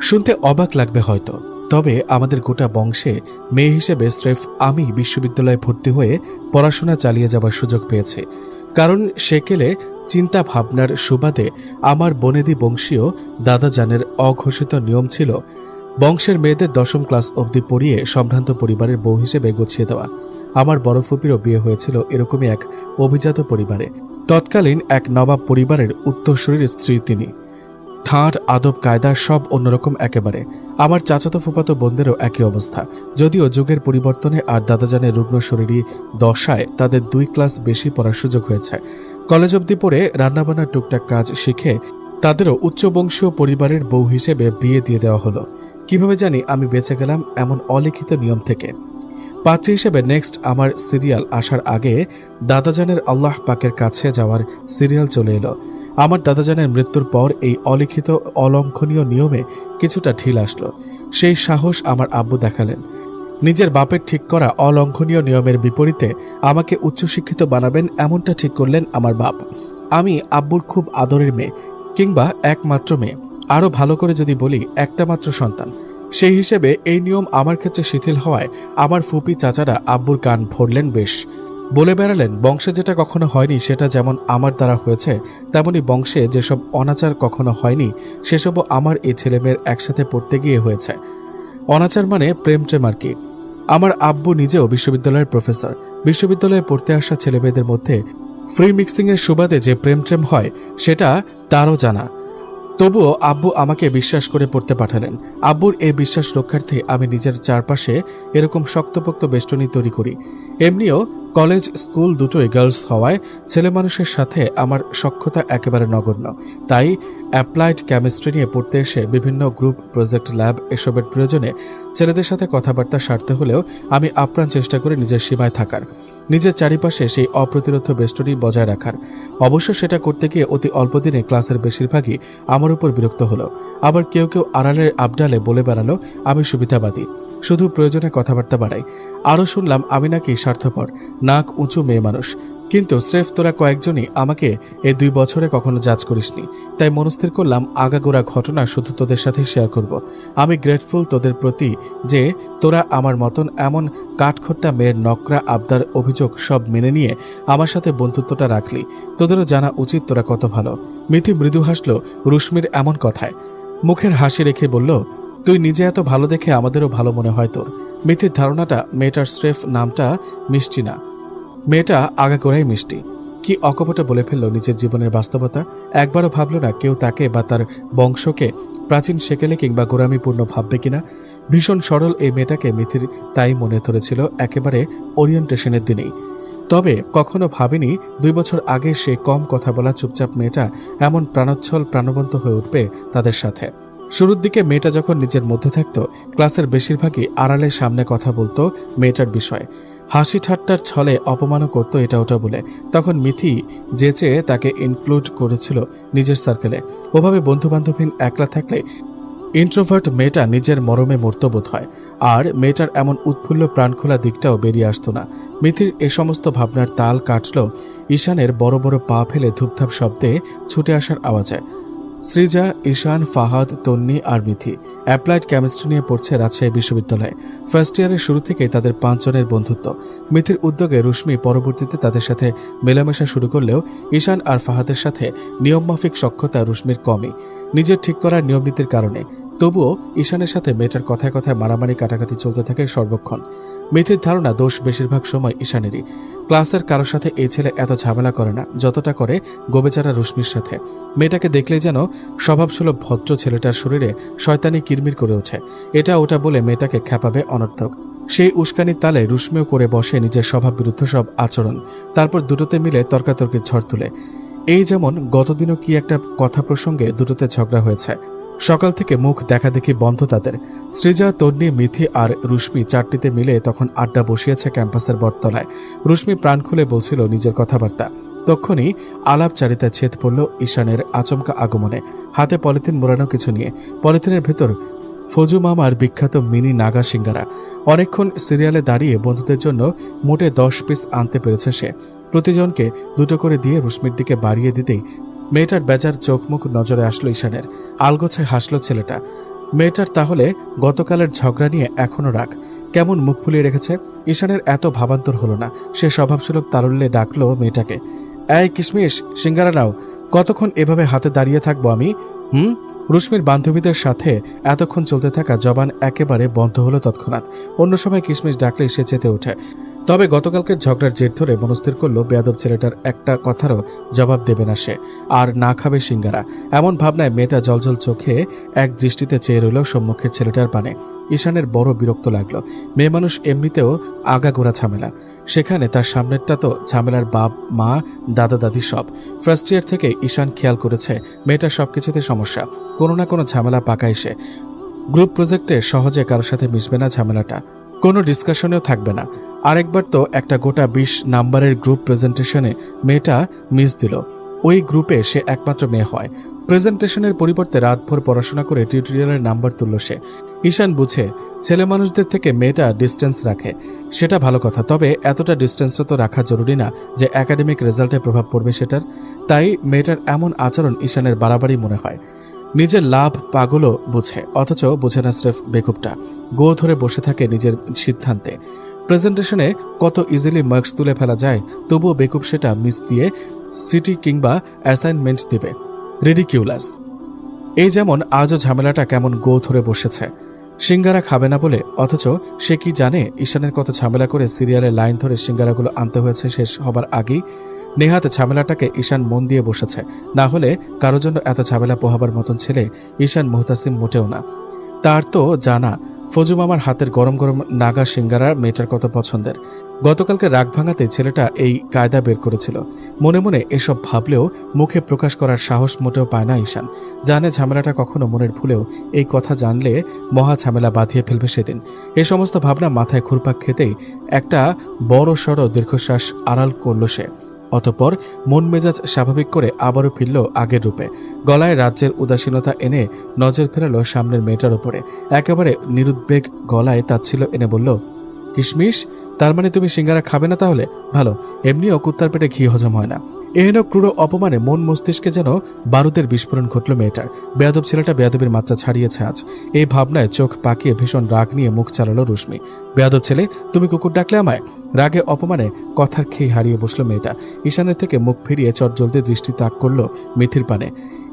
শুনতে অবাক লাগবে হয়তো, তবে আমাদের গোটা বংশে মেয়ে হিসেবে স্রেফ আমি বিশ্ববিদ্যালয়ে ভর্তি হয়ে পড়াশোনা চালিয়ে যাবার সুযোগ পেয়েছি। কারণ সেকেলে চিন্তা ভাবনার সুবাদে আমার বনেদি বংশীয় দাদাজানের অঘোষিত নিয়ম ছিল বংশের মেয়েদের 10ম ক্লাস অবধি পড়িয়ে সম্ভ্রান্ত পরিবারের বউ হিসেবে গুছিয়ে দেওয়া। আমার বড় ফুপিরও বিয়ে হয়েছিল এরকমই এক অভিজাত পরিবারে। তৎকালীন এক নবাব পরিবারের উত্তরসূরির স্ত্রী তিনি। ঠাঁট আদব কায়দা সব অন্যরকম একেবারে। আমার চাচাতো ফুফাতো বোনদেরও একই অবস্থা, যদিও যুগের পরিবর্তনে আর দাদাজানের রুগ্ন শরীরী দশায় তাদের 2 ক্লাস বেশি পড়ার সুযোগ হয়েছে। কলেজ অবধি পড়ে রান্নাবান্নার টুকটাক কাজ শিখে তাদেরও উচ্চবংশীয় পরিবারের বউ হিসেবে বিয়ে দিয়ে দেওয়া হলো। কিভাবে জানি আমি বেঁচে গেলাম এমন অলিখিত নিয়ম থেকে। পাত্রী হিসেবে নেক্সট আমার সিরিয়াল আসার আগে দাদাজানের আল্লাহ পাকের কাছে যাওয়ার সিরিয়াল চলে এলো। আমার দাদাজানের মৃত্যুর পর এই অলিখিত অলঙ্ঘনীয় নিয়মে কিছুটা ঢিল আসলো। সেই সাহস আমার আব্বু দেখালেন। নিজের বাপের ঠিক করা অলঙ্ঘনীয় নিয়মের বিপরীতে আমাকে উচ্চশিক্ষিত বানাবেন এমনটা ঠিক করলেন আমার বাপ। আমি আব্বুর খুব আদরের মেয়ে, কিংবা একমাত্র মেয়ে, আরও ভালো করে যদি বলি একটা মাত্র সন্তান। সেই হিসেবে এই নিয়ম আমার ক্ষেত্রে শিথিল হওয়ায় আমার ফুপি চাচারা আব্বুর কান ভরলেন বেশ। বলে বেড়ালেন বংশে যেটা কখনো হয়নি সেটা যেমন আমার দ্বারা হয়েছে, তেমনি বংশে যেসব অনাচার কখনো হয়নি সেসবও আমার এই ছেলেমেয়ের একসাথে পড়তে গিয়ে হয়েছে। অনাচার মানে প্রেম আর কি। আমার আব্বু নিজেও বিশ্ববিদ্যালয়ের প্রফেসর। বিশ্ববিদ্যালয়ে পড়তে আসা ছেলেমেয়েদের মধ্যে ফ্রি মিক্সিংয়ের সুবাদে যে প্রেম হয় সেটা তারও জানা। তবুও আব্বু আমাকে বিশ্বাস করে পড়তে পাঠালেন। আব্বুর এই বিশ্বাস রক্ষার্থে আমি নিজের চারপাশে এরকম শক্তপোক্ত বেষ্টনী তৈরি করি। এমনিও কলেজ স্কুল দুটোই গার্লস হওয়ায় ছেলে মানুষের সাথে আমার সখ্যতা একেবারে নগণ্য। তাই অ্যাপ্লাইড কেমিস্ট্রি নিয়ে পড়তে এসে বিভিন্ন গ্রুপ প্রজেক্ট ল্যাব এসবের প্রয়োজনে ছেলেদের সাথে কথাবার্তা সারতে হলেও আমি আপ্রাণ চেষ্টা করি নিজের সীমায় থাকার, নিজের চারিপাশে সেই অপ্রতিরোধ বেষ্টনী বজায় রাখার। অবশ্য সেটা করতে গিয়ে অতি অল্প দিনে ক্লাসের বেশিরভাগই আমার উপর বিরক্ত হলো। আবার কেউ কেউ আড়ালের আবডালে বলে বেড়ালো আমি সুবিধাবাদী, শুধু প্রয়োজনে কথাবার্তা বাড়াই। আরও শুনলাম আমি নাকি স্বার্থপর, নাক উঁচু মেয়ে মানুষ। কিন্তু স্রেফ তোরা কয়েকজনই আমাকে এই 2 বছরে কখনো জাজ করিসনি, তাই মনস্থির করলাম আগাগোড়া ঘটনা শুধু তোদের সাথে শেয়ার করব। আমি গ্রেটফুল তোদের প্রতি যে তোরা আমার মতন এমন কাঠখোট্টা মেয়ের নকরা আবদার অভিযোগ সব মেনে নিয়ে আমার সাথে বন্ধুত্বটা রাখলি। তোদেরও জানা উচিত তোরা কত ভালো। মিথি মৃদু হাসল রুশ্মির এমন কথায়, মুখের হাসি রেখে বলল তুই নিজে এত ভালো দেখে আমাদেরও ভালো মনে হয় তোর। মিথির ধারণাটা মেয়েটার স্রেফ নামটা মিষ্টি না, মেয়েটা আগাগোড়াই মিষ্টি। কি অকপটে বলে ফেলল নিজের জীবনের বাস্তবতা। একবারও ভাবল না কেউ তাকে বা তার বংশকে প্রাচীন সেকেলে কিংবা গোড়ামিপূর্ণ ভাববে কিনা। ভীষণ সরল এই মেয়েটাকে মিথির তাই মনে ধরেছিল একেবারে ওরিয়েন্টেশনের দিনেই। তবে কখনো ভাবিনি 2 বছর আগে সে কম কথা বলা চুপচাপ মেয়েটা এমন প্রাণোচ্ছল প্রাণবন্ত হয়ে উঠবে তাদের সাথে। শুরুর দিকে মেয়েটা যখন নিজের মধ্যে থাকত, ক্লাসের বেশিরভাগই আড়ালের সামনে কথা বলতো মেয়েটার বিষয়ে, হাসি ঠাট্টার ছলে অপমানও করতো এটা ওটা বলে। তখন মিথি যে চেয়ে তাকে ইনক্লুড করেছিল নিজের সার্কেলে। ওভাবে বন্ধুবান্ধবহীন একলা থাকলে ইন্ট্রোভার্ট মেয়েটা নিজের মরমে মরত বোধ হয়, আর মেয়েটার এমন উৎফুল্ল প্রাণখোলা দিকটাও বেরিয়ে আসতো না। মিথির এ সমস্ত ভাবনার তাল কাটল ঈশানের বড় বড় পা ফেলে ধূপধাপ শব্দে ছুটে আসার আওয়াজে। সৃজা, ঈশান, ফাহাদ, তন্নি আর মিথি অ্যাপ্লাইড কেমিস্ট্রি নিয়ে পড়ছে রাজশাহী বিশ্ববিদ্যালয়ে। ফার্স্ট ইয়ারের শুরু থেকেই তাদের 5 জনের বন্ধুত্ব। মিথির উদ্যোগে রুশ্মি পরবর্তীতে তাদের সাথে মেলামেশা শুরু করলেও ঈশান আর ফাহাদের সাথে নিয়মমাফিক সখ্যতা রুশ্মির কমই, নিজের ঠিক করার নিয়মনীতির কারণে। তবুও ঈশানের সাথে মেয়েটার কথায় কথায় মারামারি কাটাকাটি চলতে থাকে সর্বক্ষণ। মিথির ধারণা দোষ বেশিরভাগ সময় ঈশানেরই। ক্লাসের কারোর সাথে এই ছেলে এত ঝামেলা করে না যতটা করে গোবেচারা রুশ্মির সাথে। মেয়েটাকে দেখলেই যেন স্বভাবসুলভ ভদ্র ছেলেটার শরীরে শয়তানি কিরমির করে ওঠে। এটা ওটা বলে মেয়েটাকে খ্যাপাবে অনর্থক। সেই উস্কানির তালে রুশ্মিও করে বসে নিজের স্বভাব বিরুদ্ধ সব আচরণ। তারপর দুটোতে মিলে তর্কাতর্কির ঝড় তুলে। এই যেমন গতদিনও কি একটা কথা প্রসঙ্গে দুটোতে ঝগড়া হয়েছে। সকাল থেকে মুখ দেখাদেখি বন্ধ তাদের। সৃজা, তন্নি, মিথি আর রুশ্মি 4টিতে মিলে তখন আড্ডা বসিয়েছে ক্যাম্পাসের বটতলায়। রুশ্মি প্রাণ খুলে বলছিল নিজের কথাবার্তা। তখনই আলাপচারিতা ছেদ পড়ল ঈশানের আচমকা আগমনে, হাতে পলিথিন মোড়ানো কিছু নিয়ে। পলিথিনের ভেতর ফজু মামার বিখ্যাত মিনি নাগা সিঙ্গারা। অনেকক্ষণ সিরিয়ালে দাঁড়িয়ে বন্ধুদের জন্য মোটে 10 পিস আনতে পেরেছে সে। প্রতিজনকে 2টো করে দিয়ে রুশ্মির দিকে বাড়িয়ে দিতেই মেয়েটার বেজার চোখ মুখ নজরে আসলো ঈশানের। আলগোছে হাসল ছেলেটা। মেয়েটার তাহলে গতকালের ঝগড়া নিয়ে এখনো রাগ, কেমন মুখ ফুলিয়ে রেখেছে। ঈশানের এত ভাবান্তর হলো না। সে স্বভাবসুলভ তারল্যে ডাকলো মেয়েটাকে, এই কিশমিশ, সিঙ্গারা নাও। কতক্ষণ এভাবে হাতে দাঁড়িয়ে থাকবো আমি? রুশ্মির বান্ধবীদের সাথে এতক্ষণ চলতে থাকা জবান একেবারে বন্ধ হলো তৎক্ষণাৎ। অন্য সময় কিশমিশ ডাকলেই সে চেতে ওঠে। তবে গতকালকের ঝগড়ার জের ধরে মনস্থির করলো বেয়াদব ছেলেটার একটা কথারও জবাব দেবে না সে, আর না খাবে সিঙ্গারা। এমন ভাবনায় মেয়েটা জলজল চোখে এক দৃষ্টিতে চেয়ে রইল সম্মুখের ছেলেটার পানে। ঈশানের বড় বিরক্ত লাগলো। মেয়ে মানুষ এমনিতেও আগাগোড়া ঝামেলা, সেখানে তার সামনেরটা তো ঝামেলার বাপ মা দাদা দাদি সব। ফার্স্ট ইয়ার থেকে ঈশান খেয়াল করেছে মেয়েটার সবকিছুতে সমস্যা, কোনো না কোনো ঝামেলা পাকায় সে। গ্রুপ প্রজেক্টে সহজে কারোর সাথে মিশবে না ঝামেলাটা, কোনো ডিসকাশনেও থাকবে না। আরেকবার তো একটা গোটা 20 নাম্বারের গ্রুপ প্রেজেন্টেশনে মেয়েটা মিস দিল। ওই গ্রুপে সে একমাত্র মেয়ে হয়। প্রেজেন্টেশনের পরিবর্তে রাতভর পড়াশোনা করে টিউটোরিয়ালের নাম্বার তুলল সে। ঈশান বুঝে ছেলে মানুষদের থেকে মেয়েটা ডিস্টেন্স রাখে, সেটা ভালো কথা। তবে এতটা ডিস্টেন্সও তো রাখা জরুরি না যে একাডেমিক রেজাল্টে প্রভাব পড়বে সেটার। তাই মেয়েটার এমন আচরণ ঈশানের বাড়াবাড়ি মনে হয়। নিজের লাভ পাগলও বুঝে, অথচ বুঝে না স্রেফ বেকুবটা। গো ধরে বসে থাকে নিজের সিদ্ধান্তে। প্রেজেন্টেশনে কত ইজিলি মার্কস তুলে ফেলা যায়, তবুও বেকুব সেটা মিস দিয়ে সিটি কিংবা অ্যাসাইনমেন্ট দিবে। রিডিকিউলাস। এই যেমন আজও ঝামেলাটা কেমন গো ধরে বসেছে, সিঙ্গারা খাবে না বলে। অথচ সে কি জানে ঈশানের কত ঝামেলা করে সিরিয়ালের লাইন ধরে সিঙ্গারাগুলো আনতে হয়েছে শেষ হবার আগেই। নেহাত ঝামেলাটাকে ঈশান মন দিয়ে বসেছে, না হলে কারো জন্য এত ঝামেলা পোহাবার মতন ছেলে ঈশান মুহতাসিম মোটেও না। তার তো জানা ফজু মামার হাতের গরম গরম নাগা সিঙ্গারা মেয়েটার কত পছন্দের। গতকালকে রাগ ভাঙাতে ছেলেটা এই কায়দা বের করেছিল। মনে মনে এসব ভাবলেও মুখে প্রকাশ করার সাহস মোটেও পায় না ঈশান। জানে ঝামেলাটা কখনো মনের ভুলেও এই কথা জানলে মহা ঝামেলা বাঁধিয়ে ফেলবে সেদিন। এ সমস্ত ভাবনা মাথায় ঘুরপাক খেতেই একটা বড় সড় দীর্ঘশ্বাস আড়াল করল সে। অতঃপর মন মেজাজ স্বাভাবিক করে আবারও ফিরল আগের রূপে। গলায় রাজ্যের উদাসীনতা এনে নজর ফেরালো সামনের মেয়েটার উপরে। একেবারে নিরুদ্বেগ গলায় তাচ্ছিল এনে বলল, কিশমিশ, তার মানে তুমি সিঙ্গারা খাবে না তাহলে? ভালো, এমনিও কুত্তার পেটে ঘি হজম হয় না। এহেন ক্রূর অপমানে মন মস্তিষ্কে যেন বারুদের বিস্ফোরণ ঘটল মেয়েটার। বেয়াদব ছেলেটা বেয়াদবের মাত্রা ছাড়িয়েছে আজ। এই ভাবনায় চোখ পাকিয়ে ভীষণ রাগ নিয়ে মুখ চালালো রুশ্মি। বেয়াদব ছেলে, তুমি কুকুর ডাকলে আমায়? রাগে অপমানে কথার খেয়ে হারিয়ে বসলো মেয়েটা। ঈশানের থেকে মুখ ফিরিয়ে চটজলদি দৃষ্টি তাক করলো মিথির পানে।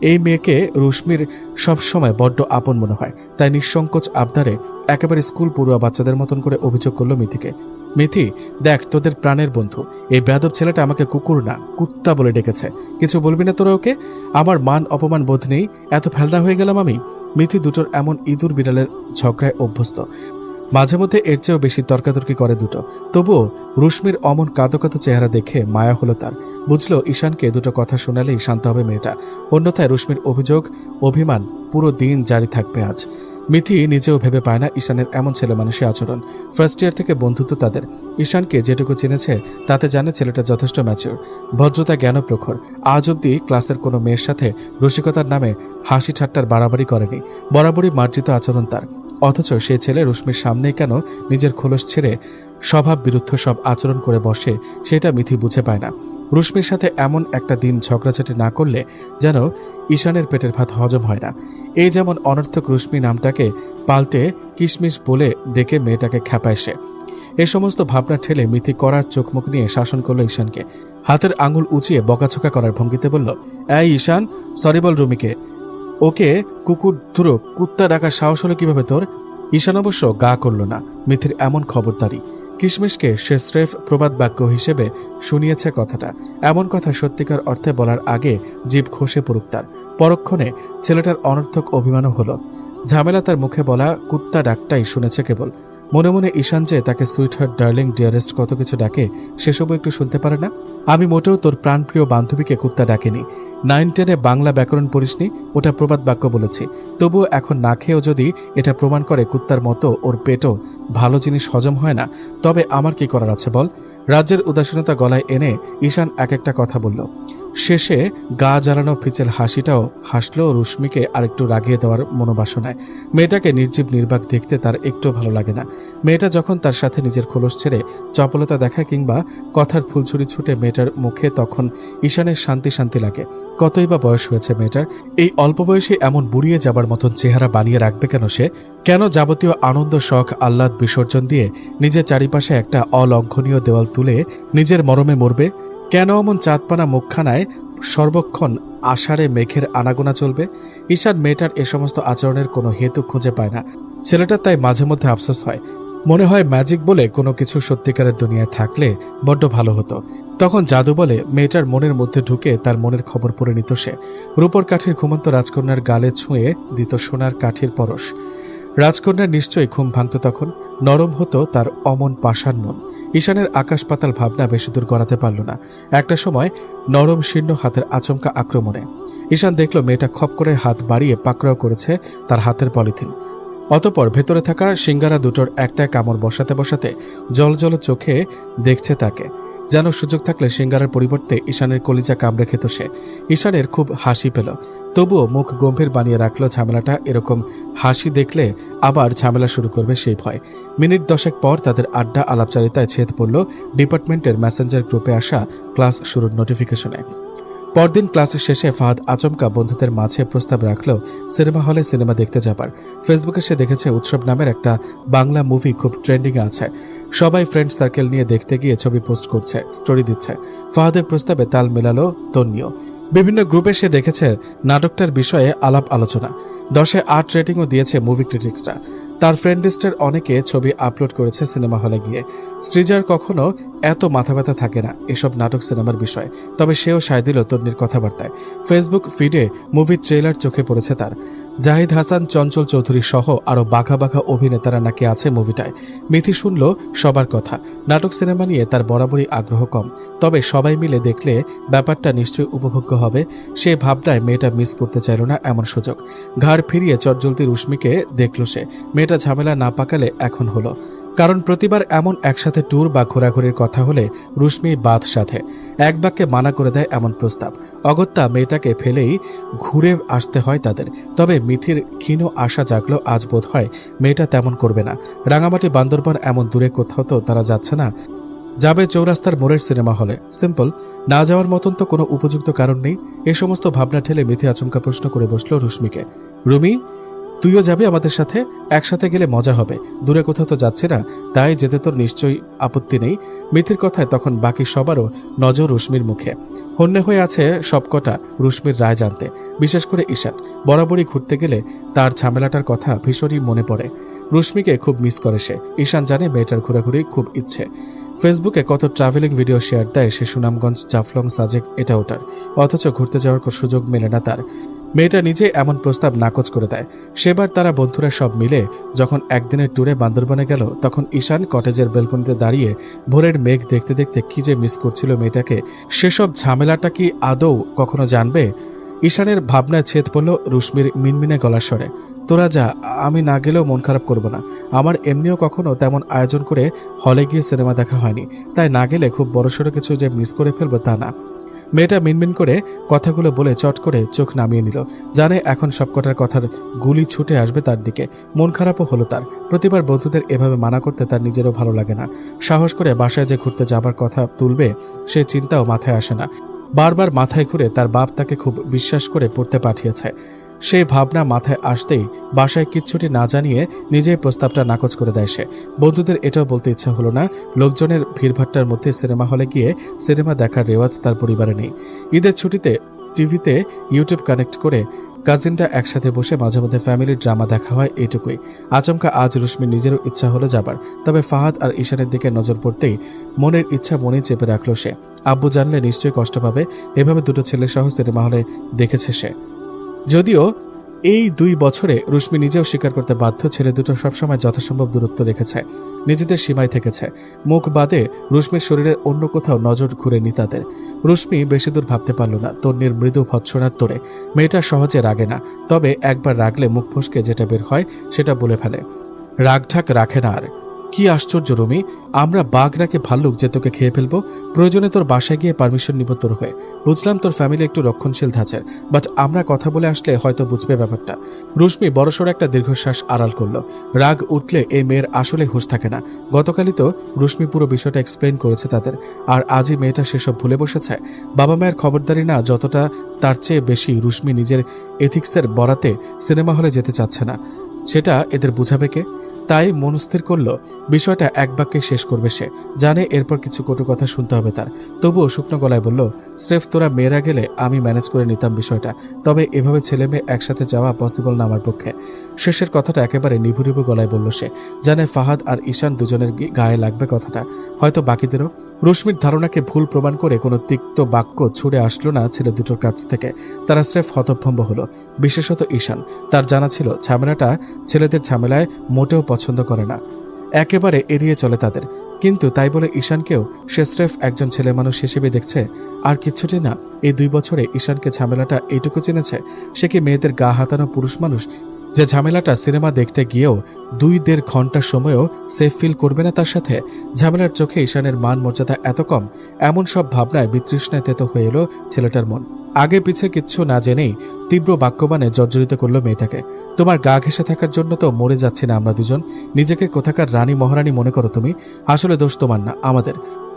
এই মেয়েকে রুশ্মির সবসময় বড্ড আপন মনে হয়, তাই নিঃসংকোচ আবদারে একেবারে স্কুল পড়ুয়া বাচ্চাদের মতন করে অভিযোগ করলো মিথিকে। মিথি, দেখ, তোদের প্রাণের বন্ধু এই বেয়াদব ছেলেটা আমাকে কুকুর না কুত্তা বলে ডেকেছে। কিছু বলবি না তোরা ওকে? আমার মান অপমান বোধ নেই? এত ফেলনা হয়ে গেলাম আমি? মিথি দুটোর এমন ইঁদুর বিড়ালের ঝগড়ায় অভ্যস্ত, মাঝে মধ্যে এর চেয়েও বেশি তর্কাতর্কি করে দুটো। তবুও রুশ্মির অমন কাঁদো কাঁদো চেহারা দেখে মায়া হলো তার। বুঝলো ঈশানকে দুটো কথা শোনালেই শান্ত হবে মেয়েটা, অন্যথায় রুশ্মির অভিযোগ অভিমান পুরো দিন জারি থাকবে আজ। মিথি নিজেও ভেবে পায় না ঈশানের এমন ছেলে মানুষের আচরণ। ফার্স্ট ইয়ার থেকে বন্ধুত্ব তাদের। ঈশানকে যেটুকু চিনেছে তাতে জানে ছেলেটা যথেষ্ট ম্যাচিওর, ভদ্রতা জ্ঞান প্রখর। আজ অব্দি ক্লাসের কোনো মেয়ের সাথে রসিকতার নামে হাসি ঠাট্টার বাড়াবাড়ি করেনি, বরাবরই মার্জিত আচরণ তার। অথচ সে ছেলে রুশ্মির সামনেই কেন নিজের খোলস ছেড়ে স্বভাব বিরুদ্ধ সব আচরণ করে বসে, সেটা মিথি বুঝে পায় না। রুশ্মির সাথে এমন একটা দিন ঝগড়াঝাটি না করলে যেন ঈশানের পেটের ভাত হজম হয় না। এই যেমন অনর্থক রুশ্মি নামটাকে পাল্টে কিশমিশ বলে ডেকে মেয়েটাকে খ্যাপায় সে। এ সমস্ত ভাবনা ঠেলে মিথি করার চোখমুখ নিয়ে শাসন করলো ঈশানকে। হাতের আঙুল উঁচিয়ে বকাঝোকা করার ভঙ্গিতে বলল, এই ঈশান, সরি বল রুমিকে। ওকে কুকুর ধুরো কুত্তা ডাকার সাহস হলো কিভাবে তোর? ঈশান অবশ্য গা করল না মিথির এমন খবরদারি। কিশমিশকে সে স্রেফ প্রবাদ বাক্য হিসেবে শুনিয়েছে কথাটা। এমন কথা সত্যিকার অর্থে বলার আগে জিভ খসে পড়ুক তার। পরক্ষণে ছেলেটার অনর্থক অভিমানও হলো। ঝামেলা তার মুখে বলা কুত্তা ডাকটাই শুনেছে কেবল। মনে মনে ঈশান যে তাকে সুইটহার্ট, ডার্লিং, ডিয়ারেস্ট কত কিছু ডাকে, সেসবও একটু শুনতে পারে না? আমি মোটেও তোর প্রাণপ্রিয় বান্ধবীকে কুত্তা ডাকিনি। 9-10-এ বাংলা ব্যাকরণ পড়িসনি? ওটা প্রবাদ বাক্য বলেছি। তবুও এখন না খেয়েও যদি এটা প্রমাণ করে কুত্তার মতো ওর পেটও ভালো জিনিস হজম হয় না, তবে আমার কি করার আছে বল? রাজ্যের উদাসীনতা গলায় এনে ঈশান এক একটা কথা বলল। শেষে গা জ্বালানো ফিচেল হাসিটাও হাসলো রুশ্মিকে আরেকটু রাগিয়ে দেওয়ার মনোবাসনায়। মেয়েটাকে নির্জীব নির্বাক দেখতে তার একটু ভালো লাগে না। মেয়েটা যখন তার সাথে নিজের খোলস ছেড়ে চপলতা দেখায় কিংবা কথার ফুলছুরি ছুটে মেয়েটার মুখে, তখন ঈশানের শান্তি শান্তি লাগে। কতই বা বয়স হয়েছে মেয়েটার, এই অল্প বয়সে এমন বুড়িয়ে যাবার মতন চেহারা বানিয়ে রাখবে কেন সে? কেন যাবতীয় আনন্দ শখ আহ্লাদ বিসর্জন দিয়ে নিজের চারিপাশে একটা অলঙ্ঘনীয় দেওয়াল তুলে নিজের মরমে মরবে? কেন এমন চাঁদপানা মুখখানায় সর্বক্ষণ আষাঢ়ে মেঘের আনাগোনা চলবে? ঈশান মেয়েটার এ সমস্ত আচরণের কোনো হেতু খুঁজে পায় না। ছেলেটার তাই মাঝে মধ্যে আফসোস হয়, মনে হয় ম্যাজিক বলে কোনো কিছু সত্যিকারের দুনিয়ায় থাকলে বড্ড ভালো হতো। তখন জাদু বলে মেয়েটার মনের মধ্যে ঢুকে তার মনের খবর পড়ে নিত সে। রূপর কাঠির ঘুমন্ত রাজকন্যার গালে ছুঁয়ে দিত সোনার কাঠির পরশ। রাজকন্যার নিশ্চয়ই ঘুম ভাঙত তখন, নরম হতো তার অমন পাষাণ মন। ঈশানের আকাশ পাতাল ভাবনা বেশি দূর গড়াতে পারল না একটা সময় নরম শীর্ণ হাতের আচমকা আক্রমণে। ঈশান দেখল মেয়েটা খপ করে হাত বাড়িয়ে পাকড়াও করেছে তার হাতের পলিথিন। অতঃপর ভেতরে থাকা সিঙ্গারা দুটোর একটা কামড় বসাতে বসাতে জল চোখে দেখছে তাকে, যেন সুযোগ থাকলে সিঙ্গারার পরিবর্তে ঈশানের কলিজা কামড়ে খেত সে। ঈশানের খুব হাসি পেল, তবুও মুখ গম্ভীর বানিয়ে রাখল ঝামেলাটা এরকম হাসি দেখলে আবার ঝামেলা শুরু করবে সেই ভয়। মিনিট 10 পর তাদের আড্ডা আলাপচারিতায় ছেদ পড়ল ডিপার্টমেন্টের মেসেঞ্জার গ্রুপে আসা ক্লাস শুরুর নোটিফিকেশনে। পরদিন ক্লাস শেষে ফাহাদ আচমকা বন্ধুদের মাঝে প্রস্তাব রাখল সিনেমা হলে সিনেমা দেখতে যাবার। ফেসবুকে সে দেখেছে উৎসব নামের একটা বাংলা মুভি খুব ট্রেন্ডিংয়ে আছে। সবাই ফ্রেন্ড সার্কেল নিয়ে দেখতে গিয়ে ছবি পোস্ট করছে, স্টোরি দিচ্ছে। ফাহাদের প্রস্তাবে তাল মেলালো তন্নিও। বিভিন্ন গ্রুপে সে দেখেছে নাটকটার বিষয়ে আলাপ আলোচনা। 10-এ 8 রেটিংও দিয়েছে মুভি ক্রিটিক্সরা। তার ফ্রেন্ড লিস্টের অনেকে ছবি আপলোড করেছে সিনেমা হলে গিয়ে। সৃজার কখনো এত মাথা ব্যথা থাকে না এসব নাটক সিনেমার বিষয়ে, তবে সেও সায় দিল তন্নির কথাবার্তায়। ফেসবুক ফিডে মুভির ট্রেলার চোখে পড়েছে তার। জাহিদ হাসান, চঞ্চল চৌধুরী সহ আরও বাঘা বাঘা অভিনেতারা নাকি আছে মুভিটায়। মিথি শুনল সবার কথা। নাটক সিনেমা নিয়ে তার বরাবরই আগ্রহ কম, তবে সবাই মিলে দেখলে ব্যাপারটা নিশ্চয়ই উপভোগ্য হবে। সে ভাবনায় মেয়েটা মিস করতে চাইল না এমন সুযোগ। ঘাড় ফিরিয়ে চটজলতি রুশ্মিকে দেখল সে। মেয়েটা ঝামেলা না পাকালে এখন হলো, কারণ প্রতিবার এমন একসাথে ট্যুর বা ঘোরাঘুরির কথা হলে রুশ্মি বাদ সাথে এক বাক্যে মানা করে দেয় এমন প্রস্তাব। অগত্যা মেয়েটাকে ফেলেই ঘুরে আসতে হয় তাদের। তবে মিথির ক্ষীণ আশা জাগলো আজ বোধ হয় মেয়েটা তেমন করবে না। রাঙামাটি বান্দরবান এমন দূরে কোথাও তো তারা যাচ্ছে না, যাবে চৌরাস্তার মোড়ের সিনেমা হলে। সিম্পল, না যাওয়ার মতন তো কোনো উপযুক্ত কারণ নেই। এ সমস্ত ভাবনা ঠেলে মিথি আচমকা প্রশ্ন করে বসল রুশ্মিকে, রুমি তুইও যাবি আমাদের সাথে? একসাথে গেলে মজা হবে, দূরে কোথাও তো যাচ্ছে না, তাই যেতে তোর নিশ্চয়ই আপত্তি নেই। মিথির কথায় তখন বাকি সবারও নজর রুশ্মির মুখে। হন্যে হয়ে আছে সবকটা রুশ্মির রায় জানতে, বিশেষ করে ঈশান। বরাবরই ঘুরতে গেলে তার ঝামেলাটার কথা ভীষণই মনে পড়ে। রুশ্মিকে খুব মিস করে সে। ঈশান জানে মেয়েটার ঘোরাঘুরি খুব ইচ্ছে। ফেসবুকে কত ট্রাভেলিং ভিডিও শেয়ার দেয় সে, সুনামগঞ্জ, জাফলং, সাজেক, এটা ওটার, অথচ ঘুরতে যাওয়ার সুযোগ মেলে না তার। মেয়েটা নিজে এমন প্রস্তাব নাকচ করে দেয়। সেবার তারা বন্ধুরা সব মিলে যখন একদিনের ট্যুরে বান্দরবানে গেল, তখন ঈশান কটেজের বেলকনিতে দাঁড়িয়ে ভোরের মেঘ দেখতে দেখতে কি যে মিস করছিল মেয়েটাকে। সেসব ঝামেলাটা কি আদৌ কখনো জানবে? ঈশানের ভাবনায় ছেদ পড়ল রুশ্মির মিনমিনে গলার স্বরে, তোরা যা, আমি না গেলেও মন খারাপ করব না। আমার এমনিও কখনো তেমন আয়োজন করে হলে গিয়ে সিনেমা দেখা হয়নি, তাই না গেলে খুব বড়সড় কিছু যে মিস করে ফেলবো তা না। মেয়েটা মিনমিন করে কথাগুলো বলে চট করে চোখ নামিয়ে নিল। জানে এখন সবকটার কথার গুলি ছুটে আসবে তার দিকে। মন খারাপও হলো তার। প্রতিবার বন্ধুদের এভাবে মানা করতে তার নিজেরও ভালো লাগে না। সাহস করে বাসায় যে ঘুরতে যাবার কথা তুলবে সে চিন্তাও মাথায় আসে না। বারবার মাথায় ঘুরে তার বাপ তাকে খুব বিশ্বাস করে পড়তে পাঠিয়েছে। সেই ভাবনা মাথায় আসতেই বাসায় কিচ্ছুটি না জানিয়ে নিজেই প্রস্তাবটা নাকচ করে দেয় সে। বন্ধুদের এটাও বলতে ইচ্ছা হলো না লোকজনের ভিড়ভাট্টার মধ্যে সিনেমা হলে গিয়ে সিনেমা দেখার রেওয়াজ তার পরিবারে নেই। ঈদের ছুটিতে টিভিতে ইউটিউব কানেক্ট করে কাজিনটা একসাথে বসে মাঝে মধ্যে ফ্যামিলির ড্রামা দেখা হয়, এইটুকুই। আচমকা আজ রুশ্মির নিজেরও ইচ্ছা হলো যাবার, তবে ফাহাদ আর ঈশানের দিকে নজর পড়তেই মনের ইচ্ছা মনেই চেপে রাখল সে। আব্বু জানলে নিশ্চয়ই কষ্ট পাবে। এভাবে দুটো ছেলে সহ সিনেমা হলে দেখেছে সে। যদিও এই 2 বছরে রুশ্মি নিজেও স্বীকার করতে বাধ্য, ছেলে দুটো সবসময় যথাসম্ভব দূরত্ব রেখেছে, নিজেদের সীমায় থেকেছে। মুখ বাদে রুশ্মির শরীরের অন্য কোথাও নজর ঘুরেনি তাদের। রুশ্মি বেশি দূর ভাবতে পারল না তন্নির মৃদু ভৎসনার তোড়ে। মেয়েটা সহজে রাগে না, তবে একবার রাগলে মুখ ফসকে যেটা বের হয় সেটা বলে ফেলে। রাগঢাক রাখে না আর। কি আশ্চর্য রুমি, আমরা বাঘ নাকি ভাল্লুক যে তোকে খেয়ে ফেলবো? প্রয়োজনে তোর বাসায় গিয়ে পারমিশন নিব তোর হয়ে। বুঝলাম তোর ফ্যামিলি একটু রক্ষণশীল ধাঁচের, বাট আমরা কথা বলে আসলে হয়তো বুঝবে ব্যাপারটা। রুশ্মি বড়সড় একটা দীর্ঘশ্বাস আড়াল করলো। রাগ উঠলে এই মেয়ের আসলে হুঁশ থাকে না। গতকালই তো রুশ্মি পুরো বিষয়টা এক্সপ্লেন করেছে তাদের, আর আজই মেয়েটা সেসব ভুলে বসেছে। বাবা মায়ের খবরদারি না যতটা, তার চেয়ে বেশি রুশ্মি নিজের এথিক্সের বরাতে সিনেমা হলে যেতে চাচ্ছে না। সেটা এদের বুঝাবে কে? তাই মনস্থির করল বিষয়টা এক বাক্যে শেষ করবে সে। জানে এরপর কিছু কটু কথা শুনতে হবে তার, তবুও শুকনো গলায় বলল, স্রেফ তোরা মেয়েরা গেলে আমি ম্যানেজ করে নিতাম বিষয়টা, তবে এভাবে ছেলে মেয়ে একসাথে যাওয়া পসিবল না আমার পক্ষে। শেষের কথাটা একেবারে নিভু নিভু গলায় বলল সে। জানে ফাহাদ আর ঈশান দুজনের গায়ে লাগবে কথাটা, হয়তো বাকিদেরও। রশ্মির ধারণাকে ভুল প্রমাণ করে কোনো তিক্ত বাক্য ছুড়ে আসলো না ছেলে দুটোর কাছ থেকে। তারা স্রেফ হতভম্ব হলো, বিশেষত ঈশান। তার জানা ছিল ঝামেলাটা ছেলেদের ঝামেলায় মোটেও পছন্দ করে না, একেবারে এড়িয়ে চলে তাদের। কিন্তু তাই বলে ঈশানকেও সে স্রেফ একজন ছেলে মানুষ হিসেবে দেখছে, আর কিছুটি না। এই 2 বছরে ঈশানকে ঝামেলাটা এইটুকু চিনেছে, সে কি মেয়েদের গা হাতানো পুরুষ মানুষ যে ঝামেলাটা সিনেমা দেখতে গিয়েও 2-1.5 ঘন্টার সময়ও সেফ ফিল করবে না তার সাথে? ঝামেলার চোখে ঈশানের মান মর্যাদা এত কম, এমন সব ভাবনায় বিতৃষ্ণায় তেতো হয়ে এলো ছেলেটার মন। আগে পিছে কিচ্ছু না জেনেই তীব্র বাক্যবাণে জর্জরিত করলো মেয়েটাকে। তোমার গা ঘেঁষে থাকার জন্য তো মরে যাচ্ছি না আমরা দুজন। নিজেকে কোথাকার রানী মহারানী মনে করো তুমি? আসলে দোষ তোমার না, আমাদের।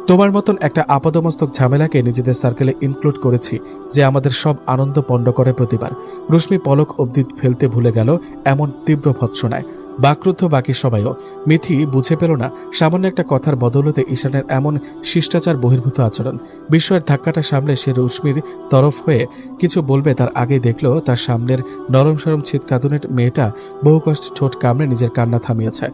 তোমার মতন একটা আপাদমস্তক ঝামেলাকে নিজেদের সার্কেলে ইনক্লুড করেছি, যে আমাদের সব আনন্দ পণ্ড করে প্রতিবার। রশ্মি পলক অবধি ফেলতে ভুলে গেল এমন তীব্র ভৎসনায়। বাকরুদ্ধ বাকি সবাইও। মিথি বুঝে পেল না সামান্য একটা কথার বদৌলতে ঈশানের এমন শিষ্টাচার বহির্ভূত আচরণ। বিস্ময়ের ধাক্কাটা সামলে সে রশ্মির তরফ হয়ে কিছু বলবে তার আগেই দেখল তার সামনের নরম সরম ছিটকাঁদুনের মেয়েটা বহু কষ্টে ঠোঁট কামড়ে নিজের কান্না থামিয়েছে,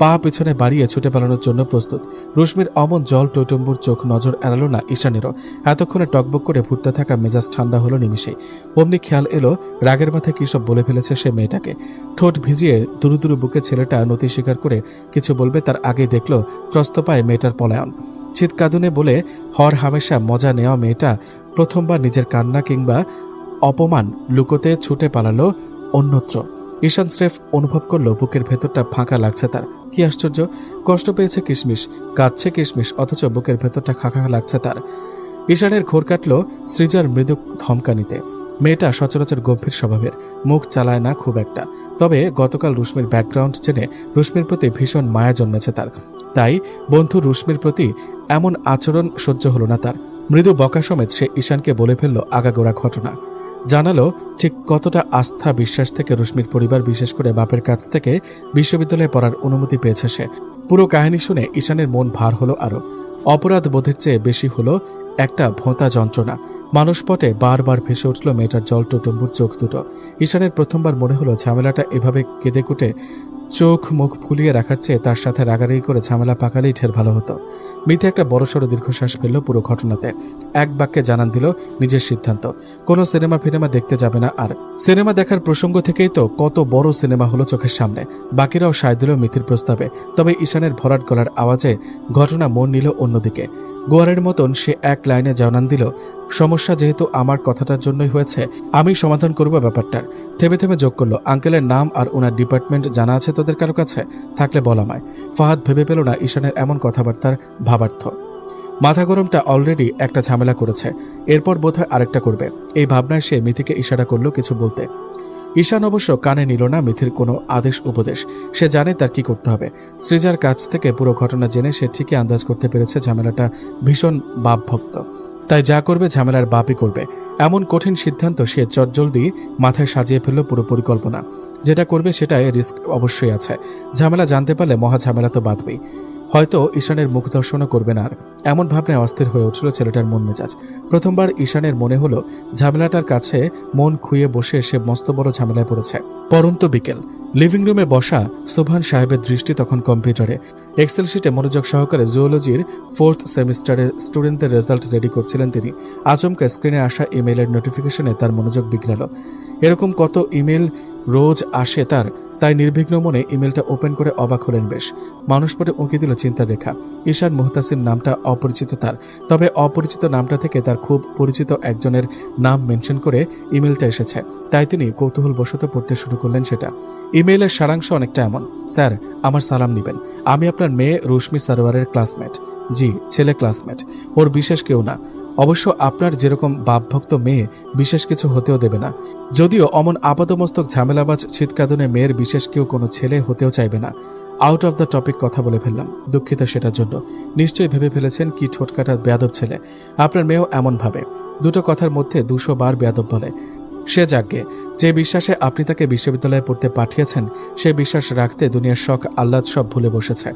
পা পিছনে বাড়িয়ে ছুটে পালানোর জন্য প্রস্তুত। রশ্মির অমন জল টৈটম্বুর চোখ নজর এড়ালো না ঈশানেরও। এতক্ষণে টকবক করে ফুটতে থাকা মেজাজ ঠান্ডা হলো নিমিষেই। অমনি খেয়াল এলো রাগের মাথায় কী সব বলে ফেলেছে সে মেয়েটাকে। ঠোঁট ভিজিয়ে দুরু দুরু বুকে ছেলেটা নতি স্বীকার করে কিছু বলবে তার আগেই দেখল ত্রস্ত পায় মেয়েটার পলায়ন। ছিটকাঁদুনে বলে হর হামেশা মজা নেওয়া মেয়েটা প্রথমবার নিজের কান্না কিংবা অপমান লুকোতে ছুটে পালালো অন্যত্র। ঈশান স্রেফ অনুভব করলো বুকের ভেতরটা ফাঁকা লাগছে তার। কি আশ্চর্য! কষ্ট পেয়েছে কিশমিশ, কাঁদছে কিশমিশ, অথচ বুকের ভেতরটা খাঁকা লাগছে তার। ঈশানের ঘোর কাটল সৃজার মৃদু ধমকানিতে। মেয়েটা সচরাচর গম্ভীর স্বভাবের, মুখ চালায় না খুব একটা। তবে গতকাল রুশ্মির ব্যাকগ্রাউন্ড জেনে রুশ্মির প্রতি ভীষণ মায়া জন্মেছে তার। তাই বন্ধু রুশ্মির প্রতি এমন আচরণ সহ্য হলো না তার। মৃদু বকা সমেত সে ঈশানকে বলে ফেলল আগাগোড়া ঘটনা। জানালো ঠিক কতটা আস্থা বিশ্বাস থেকে রুশ্মির পরিবার, বিশেষ করে বাপের কাছ থেকে বিশ্ববিদ্যালয়ে পড়ার অনুমতি পেয়েছে সে। পুরো কাহিনী শুনে ঈশানের মন ভার হলো আরো। অপরাধ বোধের চেয়ে বেশি হলো একটা ভোঁতা যন্ত্রণা। মানসপটে বারবার ভেসে উঠল মেয়েটার জল টুটুম্বুর চোখ দুটো। ঈশানের প্রথমবার মনে হলো ঝামেলাটা এভাবে কেঁদে কুটে চোখ মুখ ফুলিয়ে রাখার চেয়ে তার সাথে রাগারাগি করে ঝামেলা পাকালেই ঢের ভালো হতো। মিথি একটা বড়সড় দীর্ঘশ্বাস ফেলল পুরো ঘটনাতে। এক বাক্যে জানান দিল নিজের সিদ্ধান্ত, কোনো সিনেমা ফিনেমা দেখতে যাবে না আর। সিনেমা দেখার প্রসঙ্গ থেকেই তো কত বড় সিনেমা হলো চোখের সামনে। বাকিরাও সায় দিল মিথির প্রস্তাবে। তবে ঈশানের ভরাট গলার আওয়াজে ঘটনা মন নিল অন্যদিকে। গোয়ারের মতন সে এক লাইনে জানান দিল, সমস্যা যেহেতু আমার কথাটার জন্যই হয়েছে, আমি সমাধান করব ব্যাপারটার। থেমে থেমে যোগ করলো, আঙ্কেলের নাম আর ওনার ডিপার্টমেন্ট জানা আছে তোদের কারো কাছে? থাকলে বল আমায়। ফাহাদ ভেবে পেল না ঈশানের এমন কথাবার্তার ভাবার্থ। মাথা গরমটা অলরেডি একটা ঝামেলা করেছে, এরপর বোধহয় আরেকটা করবে। এই ভাবনায় সে মিথিকে ইশারা করলো কিছু বলতে। ঈশান অবশ্য কানে নিল না মিথির কোনো আদেশ উপদেশ। সে জানে তার কি করতে হবে। সৃজার কাছ থেকে পুরো ঘটনা জেনে সে ঠিকই আন্দাজ করতে পেরেছে ঝামেলাটা ভীষণ বাপভক্ত, তাই যা করবে ঝামেলার বাপই করবে। এমন কঠিন সিদ্ধান্ত সে চটজলদি মাথায় সাজিয়ে ফেলল পুরো পরিকল্পনা। যেটা করবে সেটাই রিস্ক অবশ্যই আছে। ঝামেলা জানতে পারলে মহা ঝামেলা তো বাঁধবেই। হয়তো ঈশানের মুখ দর্শনও করবে না আর। এমন ভাবনায় অস্থির হয়ে উঠল ছেলেটার মন মেজাজ। প্রথমবার ঈশানের মনে হলো ঝামেলাটার কাছে মন খুইয়ে বসে সে মস্ত বড় ঝামেলায় পড়েছে। পরন্ত বিকেল, লিভিং রুমে বসা সোভান সাহেবের দৃষ্টি তখন কম্পিউটারে। এক্সেল শিটে মনোযোগ সহকারে জুওলজির 4th সেমিস্টারের স্টুডেন্টদের রেজাল্ট রেডি করছিলেন তিনি। আচমকা স্ক্রিনে আসা ইমেইলের নোটিফিকেশনে তার মনোযোগ বিগড়াল। এরকম কত ইমেল রোজ আসে তার, তাই নির্বিঘ্ন মনে ইমেলটা ওপেন করে অবাক হলেন বেশ। মানুষপটে উঁকি দিল চিন্তার রেখা। ঈশান মুহতাসিম নামটা অপরিচিত তার, তবে অপরিচিত নামটা থেকে তার খুব পরিচিত একজনের নাম মেনশন করে ইমেলটা এসেছে, তাই তিনি কৌতূহলবশত পড়তে শুরু করলেন সেটা। ইমেইলের সারাংশ অনেকটা এমন: স্যার, আমার সালাম নিবেন। আমি আপনার মেয়ে রুশমি সারোয়ারের ক্লাসমেট। জি, ছেলে ক্লাসমেট, ওর বিশেষ কেউ না। অবশ্য আপনার যেরকম বাপভক্ত মেয়ে বিশেষ কিছু হতেও দেবে না। যদিও অমন আপাদমস্তক ঝামেলাবাজ ছিটকাদনে মেয়ের বিশেষ কেউ কোনো ছেলে হতেও চাইবে না। আউট অফ দ্য টপিক কথা বলে ফেললাম, দুঃখিত সেটার জন্য। নিশ্চয়ই ভেবে ফেলেছেন কি ঠোঁটকাটা বেয়াদব ছেলে। আপনার মেয়েও এমন ভাবে, দুটো কথার মধ্যে 200 বার বেয়াদব বলে। সে যাজ্ঞে, যে বিশ্বাসে আপনি তাকে বিশ্ববিদ্যালয়ে পড়তে পাঠিয়েছেন সেই বিশ্বাস রাখতে দুনিয়ার শখ আহ্লাদ সব ভুলে বসেছে।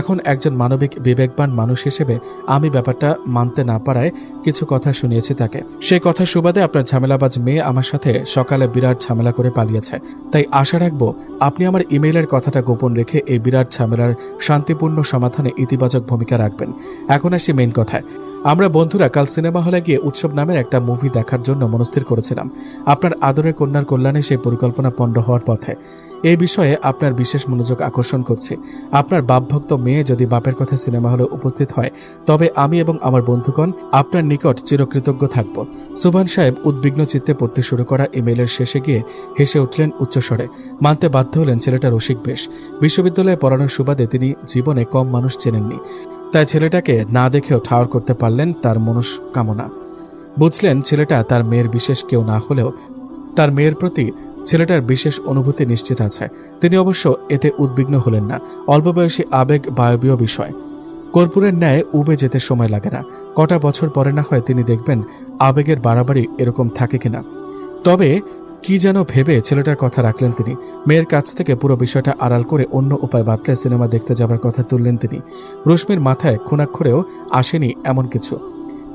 এখন একজন মানবিক বিবেকবান মানুষ হিসেবে আমি ব্যাপারটা মানতে না পারায় কিছু কথা শুনিয়েছি তাকে। সেই কথা সুবাদে আপনার ঝামেলাবাজ মেয়ে আমার সাথে সকালে বিরাট ঝামেলা করে পালিয়েছে। তাই আশা রাখবো আপনি আমার ইমেইলের কথাটা গোপন রেখে এই বিরাট ঝামেলার শান্তিপূর্ণ সমাধানে ইতিবাচক ভূমিকা রাখবেন। এখন আসি মেইন কথায়। আমরা বন্ধুরা কাল সিনেমা হলে গিয়ে উৎসব নামের একটা মুভি দেখার জন্য মনস্থির করেছিলাম। আপনার আদরের কন্যার কল্যাণে সেই পরিকল্পনা পণ্ড হওয়ার পথে। এই বিষয়ে আপনার বিশেষ মনোযোগ আকর্ষণ করছি। আপনার বাপভক্ত মেয়ে যদি বাপের কথা সিনেমা হলে উপস্থিত হয় তবে আমি এবং আমার বন্ধুগণ আপনার নিকট চিরকৃতজ্ঞ থাকব। সুবহান সাহেব উদ্বিগ্ন চিত্তে পড়তে শুরু করা ইমেইলের শেষে গিয়ে হেসে উঠলেন উচ্চস্বরে। মানতে বাধ্য হলেন ছেলেটা রসিক বেশ। বিশ্ববিদ্যালয়ে পড়ানোর সুবাদে তিনি জীবনে কম মানুষ চেনেননি, তাই ছেলেটাকে না দেখেও ঠাওর করতে পারলেন তার মনস্কামনা। বুঝলেন ছেলেটা তার মেয়ের বিশেষ কেউ না হলেও তার মেয়ের প্রতি ছেলেটার বিশেষ অনুভূতি নিশ্চিত আছে। তিনি অবশ্য এতে উদ্বিগ্ন হলেন না। অল্প বয়সী আবেগ বায়বীয় বিষয়, কর্পূরের ন্যায় উবে যেতে সময় লাগে না। কটা বছর পরে না হয় তিনি দেখবেন আবেগের বাড়াবাড়ি এরকম থাকে কিনা। তবে কি যেন ভেবে ছেলেটার কথা রাখলেন তিনি। মেয়ের কাছ থেকে পুরো বিষয়টা আড়াল করে অন্য উপায় বাতলে সিনেমা দেখতে যাবার কথা তুললেন তিনি। রশ্মির মাথায় খুনাক্ষরেও আসেনি এমন কিছু,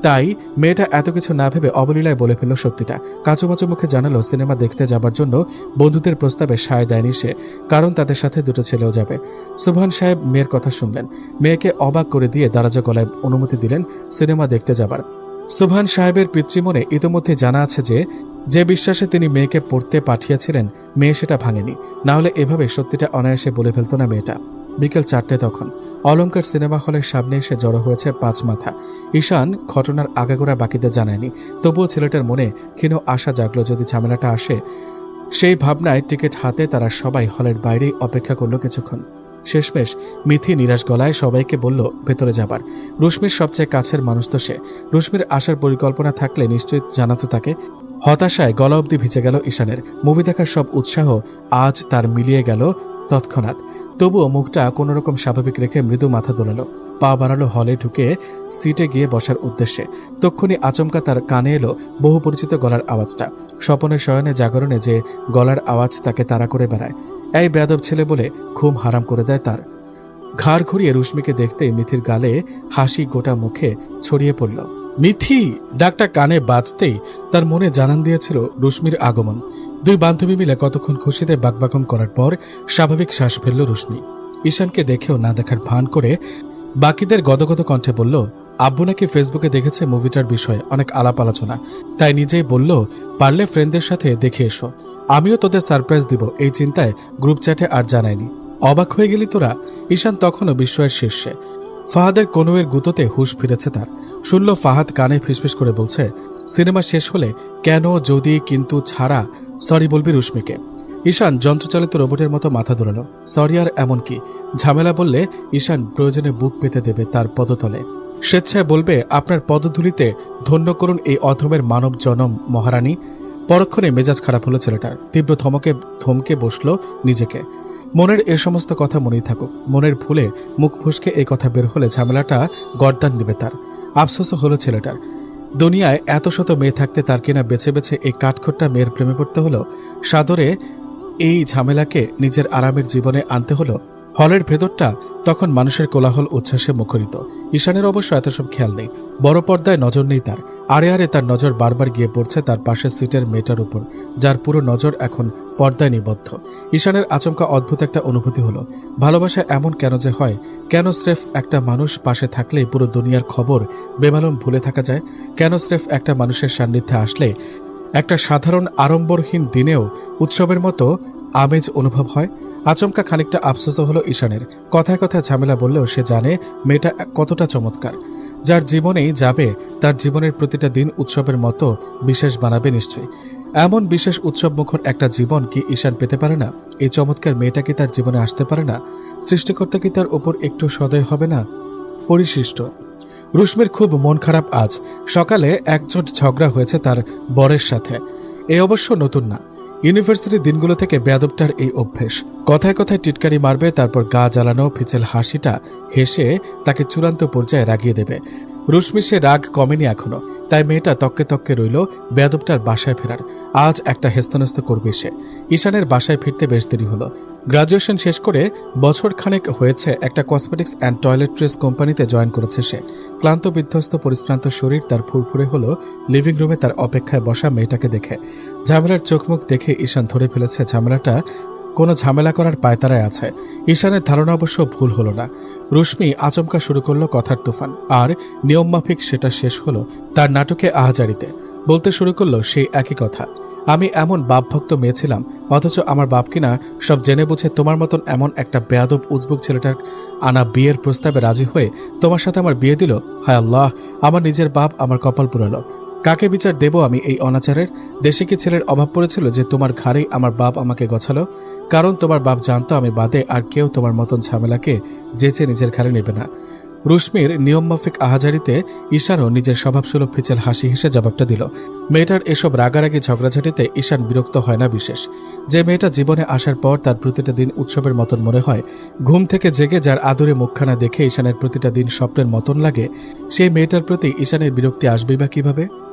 তাই মেয়েটা এত কিছু না ভেবে অবলীলায় বলে ফেলল সত্যিটা। কাচুমাচু মুখে জানালো সিনেমা দেখতে যাবার জন্য বন্ধুদের প্রস্তাবে সায় দেয়নি সে, কারণ তাদের সাথে দুটো ছেলেও যাবে। সুবহান সাহেব মেয়ের কথা শুনলেন, মেয়েকে অবাক করে দিয়ে দারাজা গলায় অনুমতি দিলেন সিনেমা দেখতে যাবার। সুবহান সাহেবের পিতৃমনে ইতোমধ্যে জানা আছে যে বিশ্বাসে তিনি মেয়েকে পড়তে পাঠিয়েছিলেন মেয়ে সেটা ভাঙেনি, না হলে এভাবে সত্যিটা অনায়াসে বলে ফেলত না মেয়েটা। বিকেল 4টে তখন অলঙ্কার সিনেমা হলের সামনে এসে জড়ো হয়েছে 5 মাথা। ঈশান ঘটনার আগাগোড়া বাকিদের জানায়নি, তবুও ছেলেটার মনে ক্ষীণ আশা জাগলো যদি ঝামেলাটা আসে। সেই ভাবনায় টিকিট হাতে তারা সবাই হলের বাইরেই অপেক্ষা করলো কিছুক্ষণ। শেষমেশ মিথি নিরাশ গলায় সবাইকে বলল ভেতরে যাবার। রুশমির সবচেয়ে কাছের মানুষ তো সে। রুশমির আসার পরিকল্পনা থাকলে নিশ্চয়ই জানাতো তাকে। হতাশায় গলা অবধি ভিজে গেল ঈশানের। মুভি দেখার সব উৎসাহ আজ তার মিলিয়ে গেল তৎক্ষণাৎ। তবুও মুখটা কোনোরকম স্বাভাবিক রেখে মৃদু মাথা দোলালো, পা বাড়ালো হলে ঢুকে সিটে গিয়ে বসার উদ্দেশ্যে। তক্ষুনি আচমকা তার কানে এলো বহু পরিচিত গলার আওয়াজটা। স্বপনের শয়নে জাগরণে যে গলার আওয়াজ তাকে তাড়া করে বেড়ায়, এই বেয়াদব ছেলে বলে ঘুম হারাম করে দেয় তার। ঘাড় ঘুরিয়ে রুশমিকে দেখতেই মিথির গালে হাসি গোটা মুখে ছড়িয়ে পড়ল। মিথি ডাকটা কানে বাজতেই তার মনে জানান দিয়েছিল রুশমির আগমন। দুই বান্ধবী মিলে কতক্ষণ খুশিতে বাকবাকম করার পর স্বাভাবিক শ্বাস ফেলল রুশমি। ঈশানকে দেখেও না দেখার ভান করে বাকিদের গদগদ কণ্ঠে বলল, আব্বু নাকি ফেসবুকে দেখেছে মুভিটার বিষয়ে অনেক আলাপ আলোচনা, তাই নিজেই বলল পারলে ফ্রেন্ডদের সাথে দেখে এসো। আমিও তোদের সারপ্রাইজ দিব এই চিন্তায় গ্রুপ চ্যাটে আর জানাইনি। অবাক হয়ে গেলি তোরা? ঈশান তখনও বিস্ময়ের শীর্ষে। ফাহাদের কনুয়ের গুঁতোতে হুঁশ ফিরেছে তার। শুনল ফাহাদ কানে ফিসফিস করে বলছে, সিনেমা শেষ হলে কেন যদি কিন্তু ছাড়া সরি বলবি রুশমিকে। ঈশান যন্ত্রচালিত রোবটের মতো মাথা দোলালো। সরি আর এমন কি? ঝামেলা বললে ঈশান প্রয়োজনে বুক পেতে দেবে তার পদতলে। স্বেচ্ছায় বলবে, আপনার পদধূলিতে ধন্য করুন এই অধমের মানব জনম মহারানী। পরক্ষণে মেজাজ খারাপ হলো ছেলেটার। তীব্র থমকে বসল নিজেকে। মনের এ সমস্ত কথা মনেই থাকুক। মনের ভুলে মুখ ফুসকে এই কথা বের হলে ঝামেলাটা গর্দান নেবে তার। আফসোসও হলো ছেলেটার। দুনিয়ায় এত শত মেয়ে থাকতে তার কিনা বেছে বেছে এই কাঠখোট্টা মেয়ের প্রেমে পড়তে হলো। সাদরে এই ঝামেলাকে নিজের আরামের জীবনে আনতে হলো। হলের ভেতরটা তখন মানুষের কোলাহল উচ্ছ্বাসে মুখরিত। ঈশানের অবশ্য এত সব খেয়াল নেই। বড় পর্দায় নজর নেই তার। আড়ে আড়ে তার নজর বারবার গিয়ে পড়ছে তার পাশের সিটের মেয়েটার উপর, যার পুরো নজর এখন পর্দায় নিবদ্ধ। ঈশানের আচমকা অদ্ভুত একটা অনুভূতি হলো। ভালোবাসা এমন কেন যে হয়? কেন স্রেফ একটা মানুষ পাশে থাকলেই পুরো দুনিয়ার খবর বেমালুম ভুলে থাকা যায়? কেন স্রেফ একটা মানুষের সান্নিধ্যে আসলে একটা সাধারণ আড়ম্বরহীন দিনেও উৎসবের মতো আমেজ অনুভব হয়। আচমকা খানিকটা আফসোসও হলো ঈশানের। কথায় কথায় ঝামেলা বললেও সে জানে মেয়েটা কতটা চমৎকার। যার জীবনেই যাবে তার জীবনের প্রতিটা দিন উৎসবের মতো বিশেষ বানাবে নিশ্চয়ই। এমন বিশেষ উৎসবমুখর একটা জীবন কি ঈশান পেতে পারে না? এই চমৎকার মেয়েটা কি তার জীবনে আসতে পারে না? সৃষ্টিকর্তা কি তার ওপর একটু সদয় হবে না? পরিশিষ্ট। রুশ্মির খুব মন খারাপ আজ। সকালে একজোট ঝগড়া হয়েছে তার বরের সাথে। এ অবশ্য নতুন না, ইউনিভার্সিটির দিনগুলো থেকে বেয়াদবটার এই অভ্যেস। কথায় কথায় টিটকারি মারবে, তারপর গা জ্বালানো ফিচেল হাসিটা হেসে তাকে চূড়ান্ত পর্যায়ে রাগিয়ে দেবে। রুশ্মি সে রাগ কমেনি এখনো, তাই মেয়েটা তককে তককে রইল বেয়াদবটার বাসায় ফেরার। আজ একটা হেস্তনেস্ত করবে সে। ঈশানের বাসায় ফিরতে বেশ দেরি হলো। গ্রাজুয়েশন শেষ করে বছর খানেক হয়েছে একটা কসমেটিক্স অ্যান্ড টয়লেট্রিজ কোম্পানিতে জয়েন করেছে সে। ক্লান্ত বিধ্বস্ত পরিশ্রান্ত শরীর তার ফুরফুরে হলো লিভিং রুমে তার অপেক্ষায় বসা মেয়েটাকে দেখে। ঝামেলার চোখমুখ দেখে ঈশান ধরে ফেলেছে ঝামেলাটা কোনো ঝামেলা করার পায়তারায় আছে। ঈশানের ধারণা অবশ্য ভুল হলো না। রুশ্মি আচমকা শুরু করলো কথার তুফান, আর নিয়মমাফিক সেটা শেষ হলো তার নাটকে আহাজারিতে। বলতে শুরু করলো সেই একই কথা। আমি এমন বাপভক্ত মেয়ে ছিলাম, অথচ আমার বাপ কিনা সব জেনে বুঝে তোমার মতন এমন একটা বেয়াদব উজবুক ছেলেটার আনা বিয়ের প্রস্তাবে রাজি হয়ে তোমার সাথে আমার বিয়ে দিল। হায় আল্লাহ, আমার নিজের বাপ আমার কপাল পুরালো। কাকে বিচার দেব আমি এই অনাচারের? দেশে কি ছেলের অভাব পড়েছিল যে তোমার ঘাড়েই আমার বাপ আমাকে গছালো? কারণ তোমার বাপ জানতো আমি বাদে আর কেউ তোমার মতন ঝামেলাকে যেচে নিজের ঘাড়ে নেবে না। রুশ্মির নিয়মমাফিক আহাজারিতে ঈশানও নিজের স্বভাবসুলভ ফিচেল হাসি হেসে জবাবটা দিল। মেয়েটার এসব রাগারাগি ঝগড়াঝাটিতে ঈশান বিরক্ত হয় না বিশেষ। যে মেয়েটা জীবনে আসার পর তার প্রতিটা দিন উৎসবের মতন মনে হয়, ঘুম থেকে জেগে যার আদরে মুখখানা দেখে ঈশানের প্রতিটা দিন স্বপ্নের মতন লাগে, সেই মেয়েটার প্রতি ঈশানের বিরক্তি আসবেই বা কিভাবে?